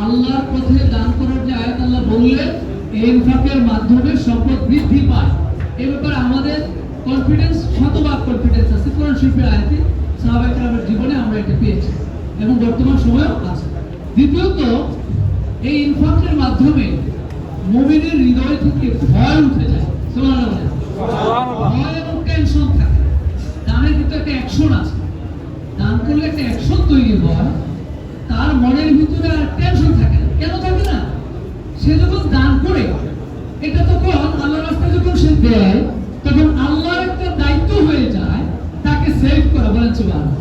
আল্লাহর পথে দান করার যে আয়াত আল্লাহ বললেন, এই ইনফাকের মাধ্যমে সম্পদ বৃদ্ধি পায়। এই ব্যাপারে আমাদের কনফিডেন্স, শতভাগ কনফিডেন্স আছে। কোরআন শরীফের আয়াতে সাহাবায়ে কেরামের জীবনে আমরা এটা পেয়েছি এবং বর্তমান সময়েও আছে। দ্বিতীয়ত, এই ইনফাকের মাধ্যমে মুমিনের হৃদয় থেকে ভয় উঠে যায়। সুবহানাল্লাহ। ভয় এবং টেনশন থাকে। দানের কিন্তু একটা অ্যাকশন আছে। দান করলে একটা অ্যাকশন তৈরি হয়, তার মনের ভিতরে আর টেনশন থাকে না। কেন থাকে না? সে যখন দান করে, এটা তখন আল্লাহর রাস্তায় যখন সে দেয়, তখন আল্লাহর একটা দায়িত্ব হয়ে যায় তাকে সেভ করা। বলেন সুবহানাল্লাহ।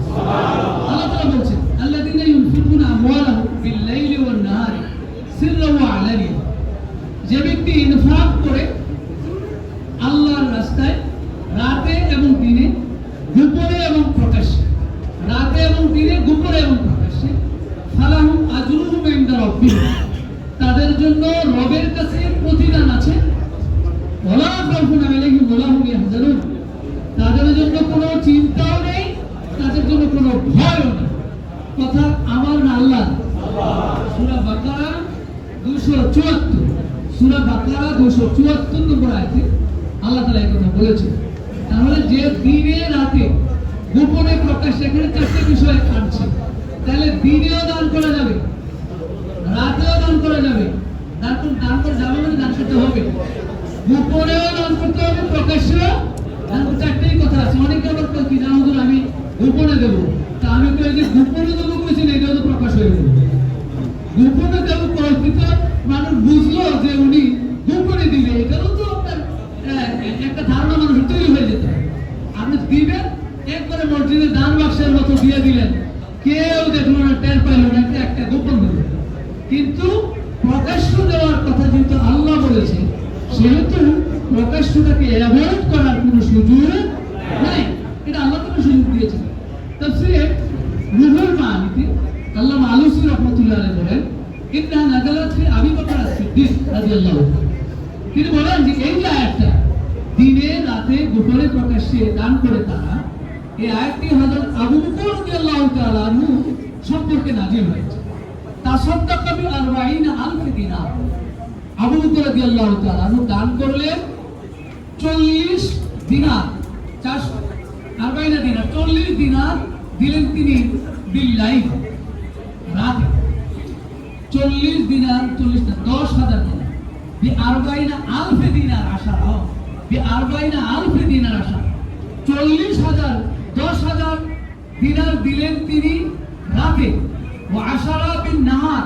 আল্লাহ তাআলা বলছেন, আল্লাযীনা ইউনফিকুনা আমওয়ালাহুম বিল-লাইলি ওয়ান-নাহারি সিররান ওয়া আলানিয়া। যে ব্যক্তি ইনফাক করে আল্লাহর রাস্তায় রাতে এবং দিনে, গোপনে এবং প্রকাশ্যে, রাতে এবং দিনে, গোপনে এবং প্রকাশ্যে, ফালাহুম আজরুহুম ইনদা রাব্বিহিম, তাদের জন্য রবের কাছে প্রতিদান আছে। ওয়ালা খাউফুন আলাইহিম ওয়ালা হুম ইয়াহজানুন, তাদের জন্য কোনো চিন্তাও নেই, তাদের জন্য কোনো ভয়ও নেই। কথা আমার না আল্লাহ? সূরা বাকারা 274, সূরা বাকারা 274 নম্বর আয়াতে আল্লাহ তাআলা এই কথা বলেছেন। তাহলে যে দিনে রাতে, গোপনে প্রকাশ্যে, এখানে চারটি বিষয় আনছে। তাহলে দিনেও দান করা যাবে, রাতেও দান করা যাবে। দান করা যাবে মানে দান করতে হবে, গোপনেও দান করতে হবে, প্রকাশ্যেও দান করতে। চারটেই কথা আছে। অনেকে আবার কি জানো, হুজুর আমি গোপনে দেবো। তা আমি কই যে গোপনে দেবো কইছেন, এটাও তো প্রকাশ হয়ে গেল। গোপনে দেবো পরিস্থিতি মানুষ বুঝলো যে উনি গোপনে দিলে, এটারও তো আপনার একটা ধারণা মানুষের তৈরি হয়ে যেত। আপনি দিবেন, একবারে মসজিদে দান বাক্সের মতো দিয়ে দিলেন, কেউ দেখলো না, টের পাইল না, একটা গোপন দিল। কিন্তু প্রকাশ্য দেওয়ার কথা যেহেতু আল্লাহ বলেছে, সেহেতু প্রকাশ্যটাকে অ্যাভয়েড করার কোনো সুযোগ নাই। এটা আল্লাহ তাআলা সুযোগ দিয়েছেন। তাফসীরে রুহুল মাআনিতে আল্লামা আলুসী রাহমাতুল্লাহ আলাইহি বলেন, ইন্নাহা নাযালাত ফি আবী বকর আস-সিদ্দীক রাদিয়াল্লাহু আনহু। তিনি বলেন যে এই যে আয়াতটা, দিনে রাতে গোপনে প্রকাশ্যে দান করে তারা, এই আয়াতটি হযরত আবু বকর রাদিয়াল্লাহু তাআলা আনহু সম্পর্কে নাযিল হয়েছে। তাসাদ্দাকা বি-40,000 দিনার। আবু বকর রাদিয়াল্লাহু তাআলা আনহু দান করলেন 40 দিনার, 40 দিনার, 40 দিনার দিলেন তিনি বিল-লাইল, রাতে। 40 দিনার, 40 না, 10,000 দিনার, বি-40,000 দিনার আশারা, বি-40,000 দিনার আশারা। 40,000, 10,000 দিনার দিলেন তিনি রাতে। ওয়া আশারা বিন-নাহার,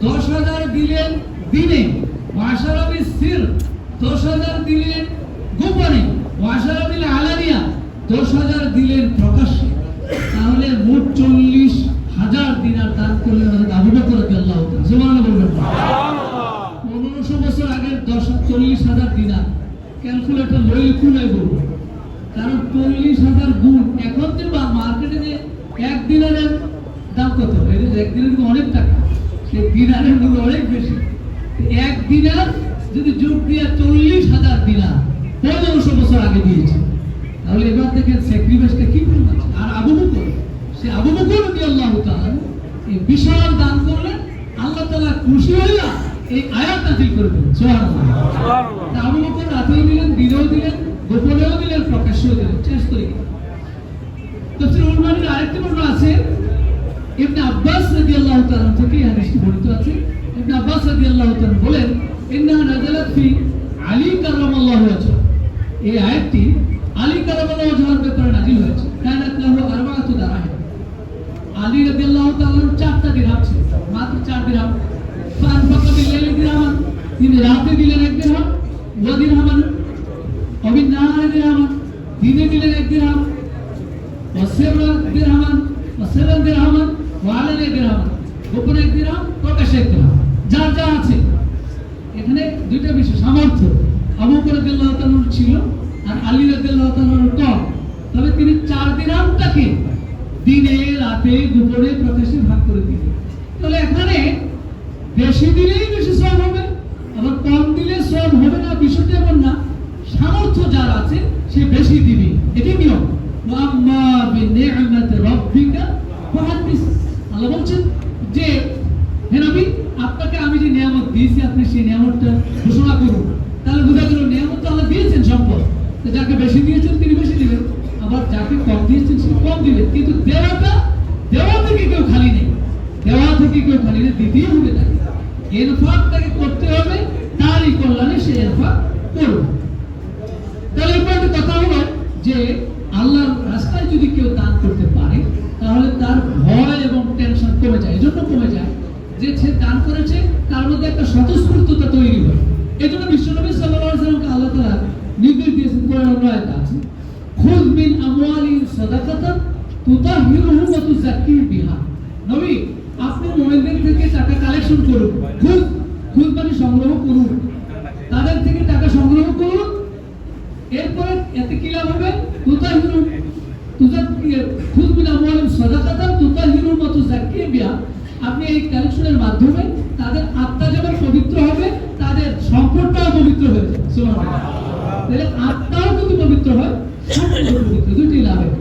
10,000 দিলেন দিনে। ওয়া আশারা বিস-সির, 10,000 দিলেন গোপনে। ওয়া আশারা বিল-আলানিয়া, 10,000 দিলেন প্রকাশ্যে। তাহলে মোট 40,000 দিনার দান করলেন হযরত আবু বকর রাদিয়াল্লাহু তাআলা। সুবহানাল্লাহ বলবেন। 1500 বছর আগের 40,000 দিনার ক্যালকুলেটর লইলে কুলাই বলবো, কারণ 40,000 গুণ। এখন যে মার্কেটে যে 1 দিনারের দাম কত, এই 1 দিনার অনেক টাকা, সেই দিনারের মূল্য অনেক বেশি। 1 দিনার যদি যোগ দিয়ে 40,000 দিনার 1500 বছর আগে দিয়েছে, তাহলে এবার দেখেন স্যাক্রিফাইসটা কি পরিমাণ। আর আবু বকর, সে আবু বকর রাদিয়াল্লাহু তাআলা এই বিশাল দান করলেন, আল্লাহ তাআলা খুশি হইয়া এই আয়াত নাযিল করে দিলেন। সুবহানাল্লাহ। আবু বকর রাতেও দিলেন, দিনেও দিলেন, গোপনেও দিলেন, প্রকাশ্যেও দিলেন, শেষ করে গেলেন। তাফসীর উলমানের আরেকটি বর্ণনা আছে, ইবনে আব্বাস রাদিয়াল্লাহু তাআলা থেকে এই হাদিসটি বর্ণিত আছে। ইবনে আব্বাস রাদিয়াল্লাহু তাআলা বলেন, ইন্নাহা নাযালাত ফি আলী কারামাল্লাহু ওয়াজহু। এই আয়াতটি আলী কারামাল্লাহু ওয়াজহুর ব্যাপারে নাযিল হয়েছে। কানাত লাহু 4 দিরহাম। আলী রাদিয়াল্লাহু তাআলার 4টা দিরহাম ছিল, মাত্র 4 দিরহাম। ফানফাকা বিল-লাইলি দিরহামান, তিনি রাতে দিলেন 1 দিরহাম। ওয়া দিরহামান ওয়া বিন-নাহারি দিরহামান, দিনে দিলেন 1 দিরহাম। ওয়া সিররা দিরহামান, ওয়া সিররান দিরহামান, ওয়া আলানিয়া দিরহামান, গোপনে 1 দিরহাম, প্রকাশ্যে 1 দিরহাম। যার যা আছে। এখানে দুইটা বিষয়, সামর্থ্য আবু বকর রাদিয়াল্লাহু তাআলার ছিল আর আলী রাদিয়াল্লাহু তাআলার কম। তবে তিনি 4 দিরহামটাকে দিনে রাতে গোপনে প্রকাশ্যে ভাগ করে দিলেন। তাহলে এখানে বেশি দিলেই বেশি সওয়াব হবে, আবার কম দিলে সওয়াব হবে না, বিষয়টা এমন না। সামর্থ্য যার আছে সে বেশি দিবে, এটাই নিয়ম। ওয়া আম্মা বিনি'মাতি রাব্বিকা ফাহাদ্দিস। আল্লাহ বলছেন যে হে নবী, নিয়ামত দিয়েছি, আপনি সেই নিয়ামতটা ঘোষণা করুন। তাহলে বোঝা গেল নিয়ামত আল্লাহ দিয়েছেন সম্পদ, তো যাকে বেশি দিয়েছেন তিনি বেশি দিবেন, আবার যাকে কম দিয়েছেন সে কম দিবেন। কিন্তু দেওয়া থেকে কেউ খালি নেই, দেওয়া থেকে কেউ খালি নেই, দিতেই হবে তাকে। ইনফাক তাকে করতে হবে, তারই কল্যাণে সে ইনফাক করবে। তাহলে এরপর একটা কথা হলো যে আল্লাহর রাস্তায় যদি কেউ দান করতে পারে তাহলে তার ভয় এবং টেনশন কমে যায়। এজন্য কমে যায় যে সে দান করেছে তার মধ্যে একটা স্বতঃস্ফূর্ততা তৈরি হয়। এজন্য বিশ্বনবী সাল্লাল্লাহু আলাইহি ওয়াসাল্লামকে আল্লাহ তাআলা নির্দেশ দিয়েছেন, কোরআনের অন্য আয়াত আছে, খুয মিন আমওয়ালিহিম সাদাকাতান তুতাহহিরুহুম ওয়া তুযাক্কিহিম বিহা। নবী, আপনি মুমিনদের থেকে টাকা কালেকশন করুন। খুয মানে সংগ্রহ করুন, তাদের থেকে টাকা সংগ্রহ করুন। এরপরে এতে কি লাভ হবে? তুতাহহিরুহুম খুয মিন আমওয়ালিহিম সাদাকাতান তুতাহহিরুহুম ওয়া তুযাক্কিহিম বিহা। আপনি এই কালেকশনের মাধ্যমে তাদের আত্মা যেমন পবিত্র হবে, তাদের সম্পদটাও পবিত্র হয়ে যাবে। সুবহানাল্লাহ। তাহলে আত্মাও কিন্তু পবিত্র হয়, সম্পদও পবিত্র, দুটোই লাভ হবে।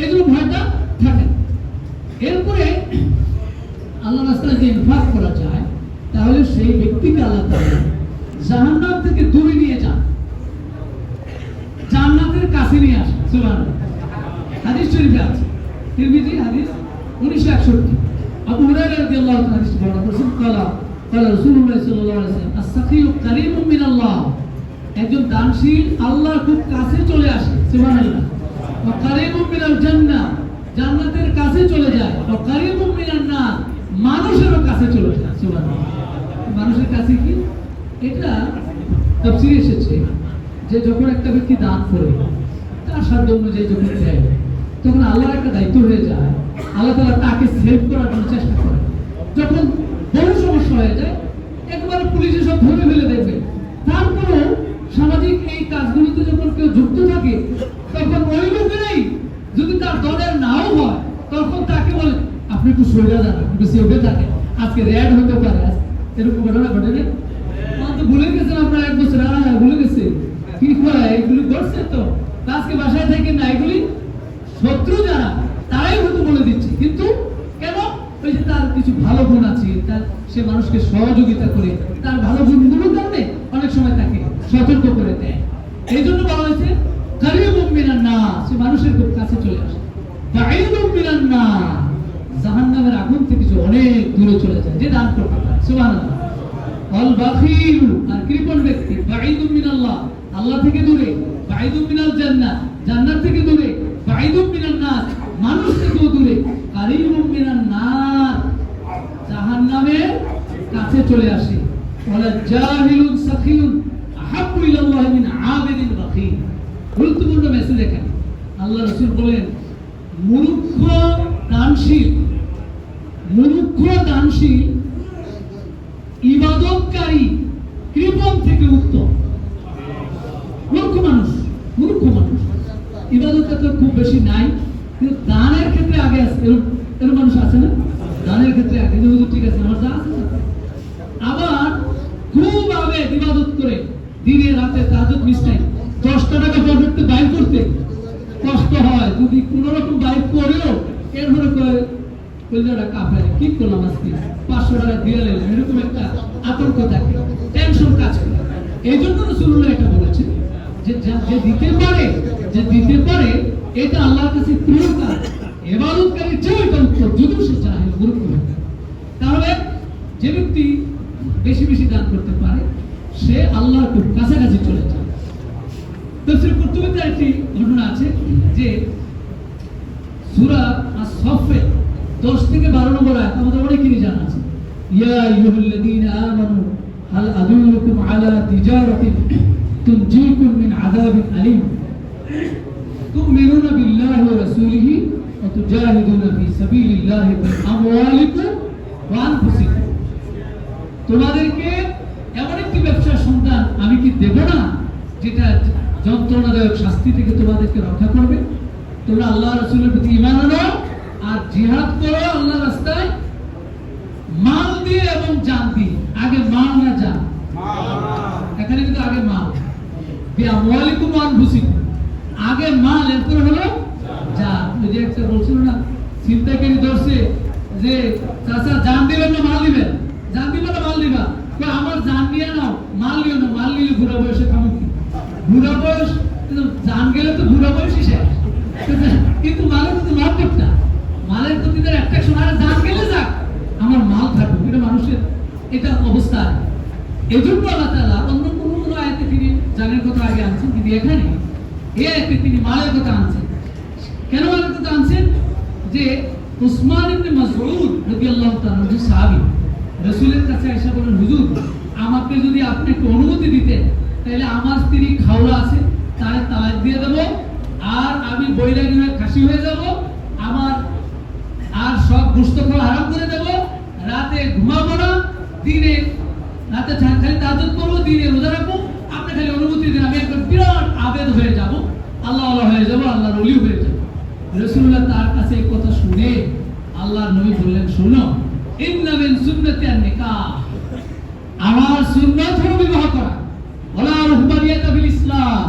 এগুলো ভয়টা থাকে। এরপরে আল্লাহ রাস্তায় যে ইনফাক করা যায় তাহলে সেই ব্যক্তিকে আল্লাহ তাআলা জাহান্নাম থেকে দূরে নিয়ে যান, জান্নাতের কাছে নিয়ে আসেন। সুবহানাল্লাহ। হাদিস শরীফে আছে, তিরমিজি হাদিস 1961। আবু হুরায়রা রাদিয়াল্লাহু তাআলা হাদিস বর্ণনা করেছেন, قال رسول الله صلى الله عليه وسلم السخي قريب من الله। একজন দানশীল আল্লাহর খুব কাছে চলে আসে। সুবহানাল্লাহ। ওয়া কারীবুম মিনাল জান্নাহ, জান্নাতের কাছে চলে যায়। ওয়া কারীবুম মিনান নার, মানুষেরও কাছে চলে যায়। সুবহানাল্লাহ। মানুষের কাছে কি? এটা তাফসীরে এসেছে যে যখন একটা ব্যক্তি দান করে তার সাধ্য অনুযায়ী যখন দেয়, তখন আল্লাহর একটা দায়িত্ব হয়ে যায়, আল্লাহ তাআলা তাকে সেভ করার জন্য চেষ্টা করে। যখন বড় সমস্যা হয়ে যায়, একবারে পুলিশে সব ধরে ফেলে দেবে, তারপরেও সামাজিক এই কাজগুলোতে যখন কেউ যুক্ত থাকে, তখন ওই লোকেরাই যদি তার দলের নাও হয়, তখন তাকে বলে আপনি একটু সরে যান, একটু সেভে থাকেন, আজকে রেড হতে পারে। এরকম ঘটনা ঘটে না? তো ভুলে গেছেন আপনার 1 বছর, ভুলে গেছে কি করে এগুলো করছে, তো আজকে বাসায় থেকে না, এগুলি শত্রু যারা তারাই হয়তো বলে দিচ্ছে। কিন্তু কেন? ওই যে তার কিছু ভালো গুণ আছে, তার সে মানুষকে সহযোগিতা করে, তার ভালো গুণগুলোর কারণে অনেক সময় তাকে সতর্ক করে দেয়। এই জন্য বলা হয়েছে কারীবুম মিনান নাস, সে মানুষের খুব কাছে চলে আসে। বাঈদুম মিনান নার, জাহান্নামের আগুন থেকে সে অনেক দূরে চলে যায় যে দান করতে পারে। সুবহানাল্লাহ। আল বাখিল, আর কৃপণ ব্যক্তি, বাঈদুম মিনাল্লাহ, আল্লাহ থেকে দূরে, বাঈদুম মিনাল জান্নাহ, জান্নাত থেকে দূরে, বাঈদুম মিনান নাস, মানুষ থেকেও দূরে, কারীবুম মিনান নার, জাহান্নামের কাছে চলে আসে। ওয়ালা জাহিলুন সাখিয়ুন আহাব্বু ইলাল্লাহি মিন আবিদিন বাখিল। গুরুত্বপূর্ণ মেসেজ এখানে। আল্লাহ রাসূল বলেন মূর্খ দানশীল ইবাদতকারী কৃপণ থেকে উত্তম। মূর্খ মানুষ ইবাদতটা তো খুব বেশি নাই, কিন্তু দানের ক্ষেত্রে আগে আছে। এরকম মানুষ আছে না? দানের ক্ষেত্রে আগে, যে হুজুর ঠিক আছে আমার যা আছে। আবার খুব আগে ইবাদত করে দিনে রাতে তাহাজ্জুদ মিস টাইম 10 টাকা পকেটে বাইর করতে কষ্ট হয়, যদি কোন রকম বাইর করেও এরপরে কইলাটা কাফের কি করলাম আজকে 500 টাকা দিয়ে নিলাম, এরকম একটা আতঙ্ক থাকে, টেনশন কাজ করে। এই জন্য রাসূলুল্লাহ এটা বলেছেন যে দিতে পারে এটা আল্লাহর কাছে প্রিয় কাজ, ইবাদতকারীর চেয়ে এটা উত্তম, যদি সে জাহেল মূর্খ হয়। তাহলে যে ব্যক্তি বেশি বেশি দান করতে পারে সে আল্লাহর খুব কাছাকাছি চলে যায়। তাফসীর কুরতুবীতে একটি ঘটনা আছে যে সূরা আস-সাফে 10 থেকে 12 নম্বর আয়াত আমাদের অনেকেরই জানা আছে। ইয়া আইয়ুহাল্লাযীনা আমানু হাল আদুল্লুকুম আলা তিজারাতিন তুনজীকুম মিন আযাবিন আলীম তু'মিনুনা বিল্লাহি ওয়া রাসূলিহি ওয়া তুজাহিদুনা ফি সাবিলিল্লাহি বিআমওয়ালিকুম ওয়া আনফুসিকুম। তোমাদেরকে এমন একটি ব্যবসার সন্ধান আমি কি দেব না যেটা যন্ত্রণাদায়ক শাস্তি থেকে তোমাদেরকে রক্ষা করবে? তোমরা আল্লাহ রাসূলের প্রতি ঈমান আনো আর জিহাদ করো আল্লাহর রাস্তায় মাল দিয়ে এবং জান দিয়ে। আগে মাল না জান? এখানে কিন্তু আগে মাল, বিআমওয়ালিকুম ওয়া আনফুসিকুম, আগে মাল, এরপর হলো জান। ওই যে একটা বলছিল না ছিনতাইকারী ধরছে যে চাচা জান দিবেন না মাল দিবেন? জান দিবা না মাল দিবা? কই আমার জান নিয়ে নাও, মাল নিও না, মাল নিলে বুড়া বয়সে খাবো কি? বুড়া বয়স কিন্তু জান গেলে তো বুড়া বয়সই শেষ। কিন্তু মালের প্রতি মহব্বতটা, মালের প্রতি তার অ্যাট্রাকশন, আর জান গেলে যাক আমার মাল থাকুক, এটা মানুষের এটা অবস্থা। এজন্য আল্লাহ তাআলা অন্য কোনো আয়াতে তিনি জানের কথা আগে আনছেন, কিন্তু এখানে এই আয়াতে তিনি মালের কথা আনছেন। কেন মালের কথা আনছেন? যে উসমান ইবনে মাসউদ রাদিয়াল্লাহু তাআলা যে সাহাবী, রাসূলের কাছে এসে বলেন, হুজুর আমাকে যদি আপনি একটু অনুমতি দিতেন তাহলে আমার স্ত্রী খাওয়া আছে তারে তালাক দিয়ে দেব, আর আমি বৈরাগী হয়ে খাসি হয়ে যাব, আমার আর সব গোশত খাওয়া হারাম করে দেব, রাতে ঘুমাবো না, দিনে রাতে খালি তাহাজ্জুদ করবো, দিনে রোজা রাখবো, আপনি খালি অনুমতি দিন, আমি একজন বিরাট আবেদ হয়ে যাব, আল্লাহ আল্লাহ হয়ে যাব, আল্লাহর ওলি হয়ে যাব। রাসূলুল্লাহ তার কাছে এই কথা শুনে আল্লাহর নবী বললেন, শোনো, ইন্না মিন সুন্নতি আন-নিকাহ, আমার সুন্নাত হলো বিবাহ করা, ওয়ালা রুহবানিয়াত ফিল ইসলাম,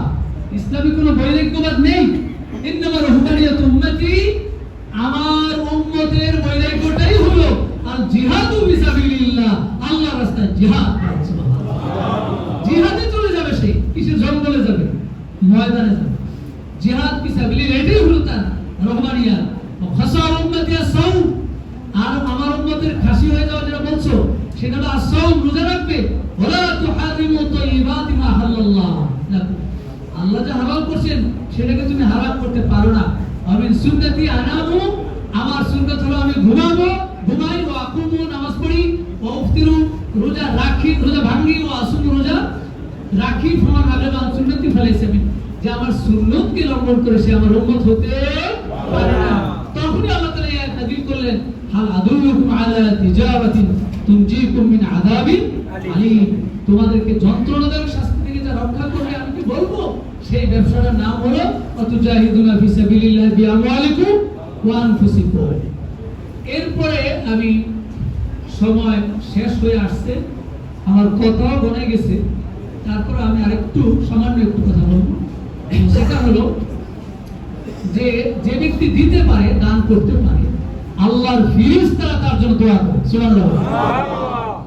ইসলামে কোনো বৈরাগ্যবাদ নেই। ইন্নামা রুহবানিয়াত উম্মতি, আমার উম্মতের বৈরাগ্যটাই হলো আল জিহাদু ফিসাবিলিল্লাহ, আল্লাহর রাস্তায় জিহাদ। সুবহানাল্লাহ, জিহাদে চলে যাবে সে, কিসের জঙ্গলে যাবে, ময়দানে যাবে, জিহাদ ফিসাবিলিল্লাহ, এটাই হলো তার রুহবানিয়াত। খাসার উম্মতি আস-সাওম, আর আমার উম্মতের খাসি হয়ে যাওয়া যেটা বলছো সেটা হলো আস-সাওম, রোজা রাখবে। ওয়ালা তুহারিমু তাইয়িবাতি মা হাল্লাল্লাহ লাকুম, আল্লাহ যা হালাল করেছেন সেটাকে তুমি হারাম করতে পারো না। আমি সুন্নতি আনামু, আমার সুন্নাত হলো আমি ঘুমাবো, ঘুমাই, ও আকুমু, নামাজ পড়ি, ও উফতিরু, রোজা রাখি, রোজা ভাঙি, ও আসুমু, রোজা রাখি, ফামান আলামা সুন্নতি ফালাইসা মিন, যে আমার সুন্নতকে লঙ্ঘন করে সে আমার উম্মত হতে পারে না। তখনই আল্লাহ তাআলা এই আয়াত নাযিল করলেন, হাল আদুল্লুকুম আলা তিজারাতিন তুনজিকুম মিন আযাবিন আলীম, তোমাদেরকে যন্ত্রণাদায়ক শাস্তি থেকে যা রক্ষা করবে আমি কি বলবো, সেই ব্যবসাটার নাম হলো আতুজাহিদুনা ফি সাবিলিল্লাহি বিআমওয়ালিকুম ওয়া আনফুসিকুম। এরপরে আমি সময় শেষ হয়ে আসছে, আমার কথাও বনে গেছে, তারপর আমি আরেকটু সামান্য একটু কথা বলবো। সেটা হলো যে যে ব্যক্তি দিতে পারে, দান করতে পারে, আল্লাহর ফেরেশতারা তার জন্য দোয়া করে। সুবহানাল্লাহ,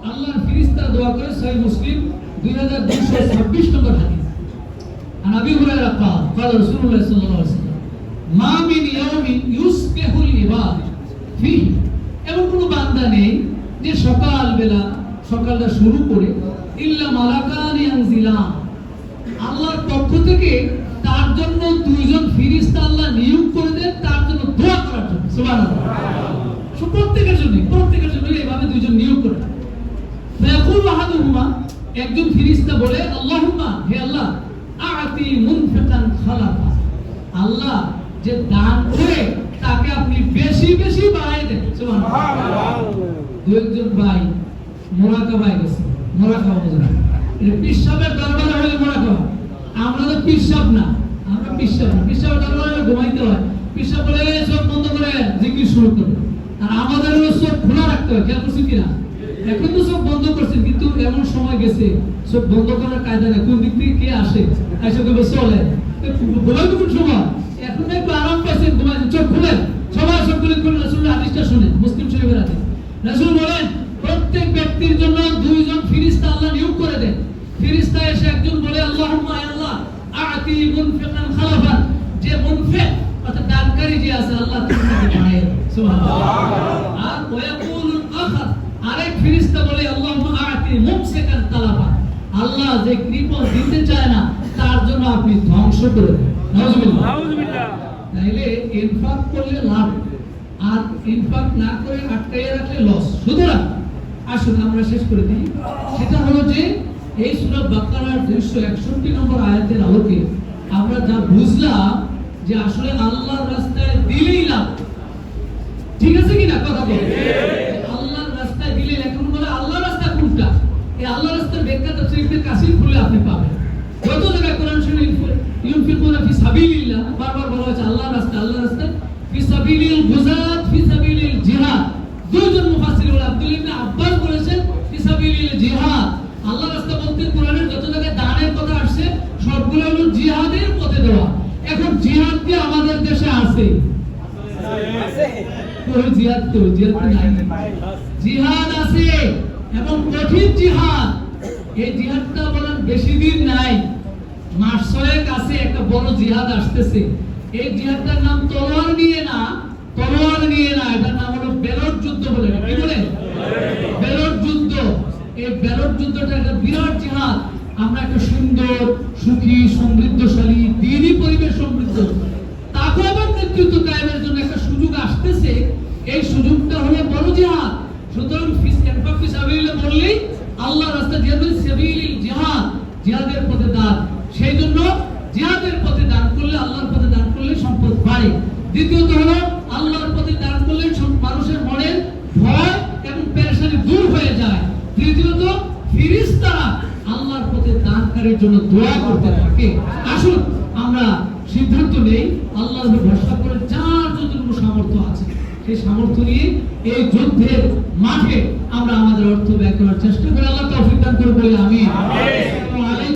আল্লাহর ফেরেশতারা দোয়া করে। সহিহ মুসলিম 2226 নম্বর হাদিস। আন আবি হুরায়রা قال قال رسول الله صلى الله عليه وسلم ما من يوم يصبح العباد فيه, এমন কোন বান্দা নেই যে সকালটা শুরু করে ইল্লা মালাকানি ইয়ানজিলান, আল্লাহর পক্ষ থেকে তার জন্য দুইজন ফেরেশতা আল্লাহ নিয়োগ করে দেন তার জন্য দোয়া করার জন্য। সুবহানাল্লাহ, প্রত্যেকের জন্য এইভাবে দুইজন নিয়োগ করে। ফায়াকুল আহাদুহুমা, একজন ফেরেশতা বলে, আল্লাহুম্মা, হে আল্লাহ, আতি মুনফিকান খালাফা, আল্লাহ যে দান করে তাকে আপনি বেশি বেশি বাড়ায় দেন। সুবহানাল্লাহ, দুইজন ভাই মুরাকাবায় গেছে, মুরাকাবা বোঝা, এটা পিশাবের দরবারে হলে মুরাকাবা, আমরা তো পিশাব না, আমরা পিশাবের দরবারে ঘুমাইতে হয়, পিশাব বলে চোখ বন্ধ করে জিকির শুরু করে, আর আমাদের চোখ খোলা রাখতে হয়। খেয়াল করছেন কিনা? এখন তো সব বন্ধ করছেন, কিন্তু এমন সময় গেছে সব বন্ধ করার কায়দা না, কোন দিক থেকে কে আসে এসে কেবল চলে ঘুমাই কোন সময়, এখন একটু আরাম পাচ্ছেন, ঘুমাই চোখ খুলেন, সবাই চোখ খুলে খুলে রাসূলের হাদিসটা শুনেন, মুসলিম শরীফের হাদিস। রাসূল বলেন প্রত্যেক ব্যক্তির জন্য দুইজন ফেরেশতা আল্লাহ নিয়োগ করে দেন। ফেরেশতা এসে একজন বলে, আল্লাহুম্মা, আল্লাহ, আতি মুনফিকান খালাফান, যে মুনফিক অর্থাৎ দানকারী যে আছে আল্লাহ তাকে বাড়ায়। সুবহানাল্লাহ, আর ওয়ায়াকুল আখার, আরেক ফেরেশতা বলে, আল্লাহুম্মা আতি মুমসিকান তালাফা, আল্লাহ যে কৃপণ দিতে চায় না তার জন্য আপনি ধ্বংস করে দেন। নাউযুবিল্লাহ। তাইলে ইনফাক করলে লাভ, আর ইনফাক না করে আটকাইয়া রাখলে লস। সুতরাং আসুন আমরা শেষ করে দিই। সেটা হলো যে এই সূরা বাকারার 261 নম্বর আয়াতের আলোকে আমরা যা বুঝলাম যে আসলে আল্লাহর রাস্তায় দিলেই লাভ। ঠিক আছে কিনা? কথা বল, আল্লাহর রাস্তায় দিলে। এখন বলে আল্লাহর রাস্তা কোনটা? এই আল্লাহর রাস্তার ব্যাখ্যা তাফসীরের কাসির খুলে আপনি পাবেন। যত জায়গায় কোরআন শরীফ ইউনফিকুনা ফি সাবিলিল্লাহ বারবার বলা হয়েছে আল্লাহর রাস্তা ফি সাবিলিল গুজাত, ফি সাবিলিল জিহাদ। দুইজন মুফাসসির হলো আব্দুল ইবনে আব্বাস বলেছেন ফি সাবিলিল জিহাদ। আল্লাহর রাস্তা বলতে কোরআনের যত জায়গায় দানের কথা আসছে সবগুলো হলো জিহাদের পথে দেওয়া। এখন জিহাদ কি আমাদের দেশে আছে? জিহাদ নাই, জিহাদ আছে। এবং কঠিন জিহাদ। এই জিহাদটা বলেন বেশি দিন নাই, মাস ছয়েক আছে একটা বড় জিহাদ আসতেছে। এই জিহাদটার নাম তলোয়ার নিয়ে না, তলোয়ার নিয়ে না, এটার নাম হলো বেলট যুদ্ধ বলে। কি বলে? বেলট যুদ্ধ। এই বেলট যুদ্ধটা একটা বিরাট জিহাদ। আমরা একটা সুন্দর, সুখী, সমৃদ্ধশালী, দ্বীনি পরিবেশ সমৃদ্ধ তাকওয়াবান নেতৃত্ব কায়েমের জন্য একটা সুযোগ আসতেছে। এই সুযোগটা হলো বড় জিহাদ। সুতরাং ইনফাক ফি সাবিলিল্লাহ বললেই আল্লাহর রাস্তায় জিহাদ, সাবিলিল জিহাদ, জিহাদের পথে দান। সেই জন্য জিহাদের পথে দান করলে, আল্লাহর পথে দান করলে সম্পদ বাড়ে। দ্বিতীয়ত হলো আল্লাহর পথে দান করলে মানুষের মনের ভয় এবং পেরেশানি দূর হয়ে যায়। তৃতীয়ত ফেরেশতারা আল্লাহর পথে দানকারীর জন্য দোয়া করতে থাকে। আসুন আমরা সিদ্ধান্ত নেই আল্লাহর উপর ভরসা করে যার যতটুকু সামর্থ্য আছে সেই সামর্থ্য নিয়ে এই যুদ্ধের মাঠে আমরা আমাদের অর্থ ব্যয় করার চেষ্টা করি। আল্লাহ তৌফিক দান করে বলি আমিন।